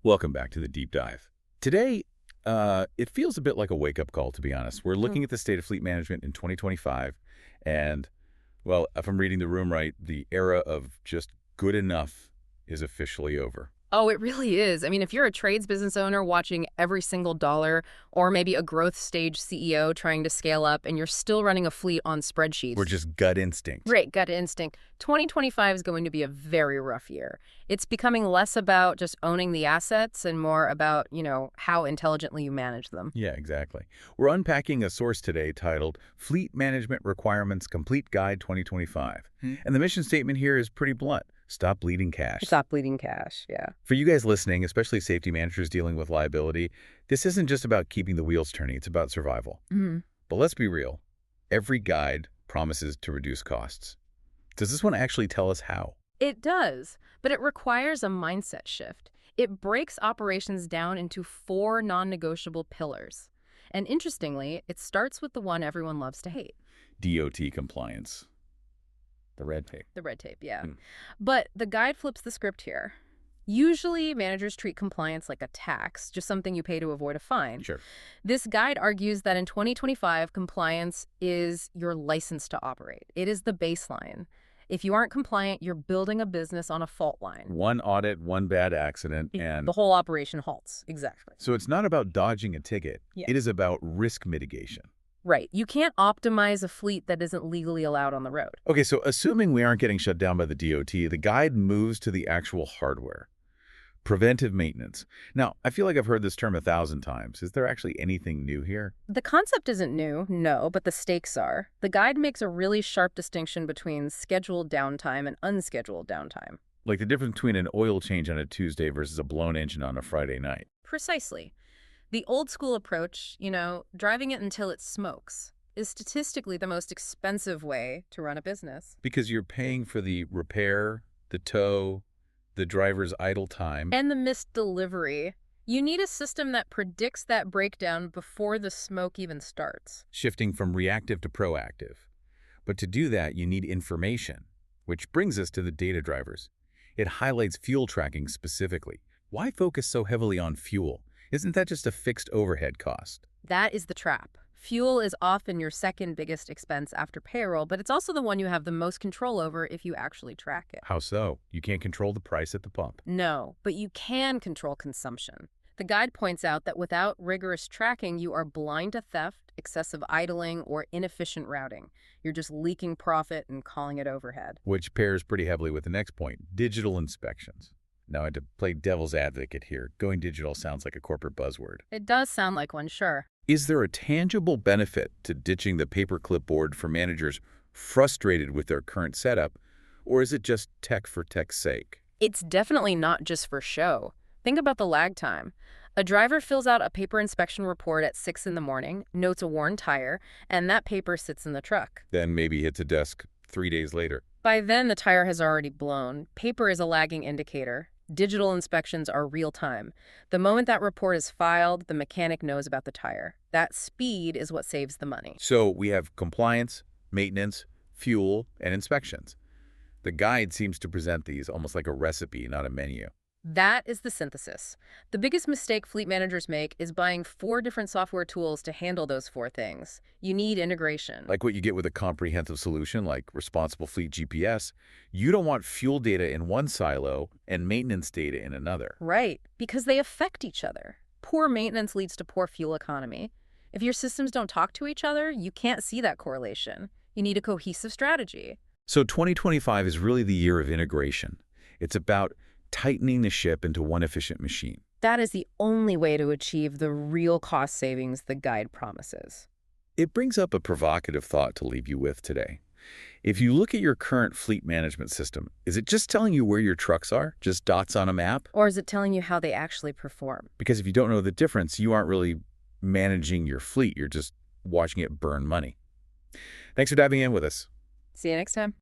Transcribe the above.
Welcome back to the deep dive. Today, it feels a bit like a wake-up call, to be honest. We're looking at the state of fleet management in 2025, and, well, if I'm reading the room right, the era of just good enough is officially over. Oh, it really is. I mean, if you're a trades business owner watching every single dollar, or maybe a growth stage CEO trying to scale up and you're still running a fleet on We're spreadsheets, just gut instinct. right, gut instinct, 2025 is going to be a very rough year. It's becoming less about just owning the assets and more about, how intelligently you manage them. Yeah, exactly. We're unpacking a source today titled Fleet Management Requirements Complete Guide 2025. And the mission statement here is pretty blunt. Stop bleeding cash. Stop bleeding cash, yeah. For you guys listening, especially safety managers dealing with liability, this isn't just about keeping the wheels turning, it's about survival. But let's be real. Every guide promises to reduce costs. Does this one actually tell us how? It does, but it requires a mindset shift. It breaks operations down into 4 non-negotiable pillars. And interestingly, it starts with the one everyone loves to hate. DOT compliance. The red tape. The red tape, yeah. But the guide flips the script here. Usually, managers treat compliance like a tax, just something you pay to avoid a fine. Sure. This guide argues that in 2025, compliance is your license to operate. It is the baseline. If you aren't compliant, you're building a business on a fault line. One audit, one bad accident, and... The whole operation halts. Exactly. So it's not about dodging a ticket. Yeah. It is about risk mitigation. Right. You can't optimize a fleet that isn't legally allowed on the road. Okay, so assuming we aren't getting shut down by the DOT, the guide moves to the actual hardware. Preventive maintenance. Now, I feel like I've heard this term 1,000 times. Is there actually anything new here? The concept isn't new, no, but the stakes are. The guide makes a really sharp distinction between scheduled downtime and unscheduled downtime. Like the difference between an oil change on a Tuesday versus a blown engine on a Friday night. Precisely. The old school approach, driving it until it smokes, is statistically the most expensive way to run a business. Because you're paying for the repair, the tow, the driver's idle time. And the missed delivery. You need a system that predicts that breakdown before the smoke even starts. Shifting from reactive to proactive. But to do that, you need information, which brings us to the data drivers. It highlights fuel tracking specifically. Why focus so heavily on fuel? Isn't that just a fixed overhead cost? That is the trap. Fuel is often your second biggest expense after payroll, but it's also the one you have the most control over if you actually track it. How so? You can't control the price at the pump. No, but you can control consumption. The guide points out that without rigorous tracking, you are blind to theft, excessive idling, or inefficient routing. You're just leaking profit and calling it overhead. Which pairs pretty heavily with the next point, digital inspections. Now, I had to play devil's advocate here. Going digital sounds like a corporate buzzword. It does sound like one, sure. Is there a tangible benefit to ditching the paper clipboard for managers frustrated with their current setup, or is it just tech for tech's sake? It's definitely not just for show. Think about the lag time. A driver fills out a paper inspection report at 6 in the morning, notes a worn tire, and that paper sits in the truck. Then maybe hits a desk 3 days later. By then, the tire has already blown. Paper is a lagging indicator. Digital inspections are real-time. The moment that report is filed, the mechanic knows about the tire. That speed is what saves the money. So we have compliance, maintenance, fuel, and inspections. The guide seems to present these almost like a recipe, not a menu. That is the synthesis. The biggest mistake fleet managers make is buying 4 different software tools to handle those 4 things. You need integration. Like what you get with a comprehensive solution like Responsible Fleet GPS, you don't want fuel data in one silo and maintenance data in another. Right, because they affect each other. Poor maintenance leads to poor fuel economy. If your systems don't talk to each other, you can't see that correlation. You need a cohesive strategy. So 2025 is really the year of integration. It's about tightening the ship into one efficient machine. That is the only way to achieve the real cost savings the guide promises. It brings up a provocative thought to leave you with today. If you look at your current fleet management system, is it just telling you where your trucks are, just dots on a map? Or is it telling you how they actually perform? Because if you don't know the difference, you aren't really managing your fleet. You're just watching it burn money. Thanks for diving in with us. See you next time.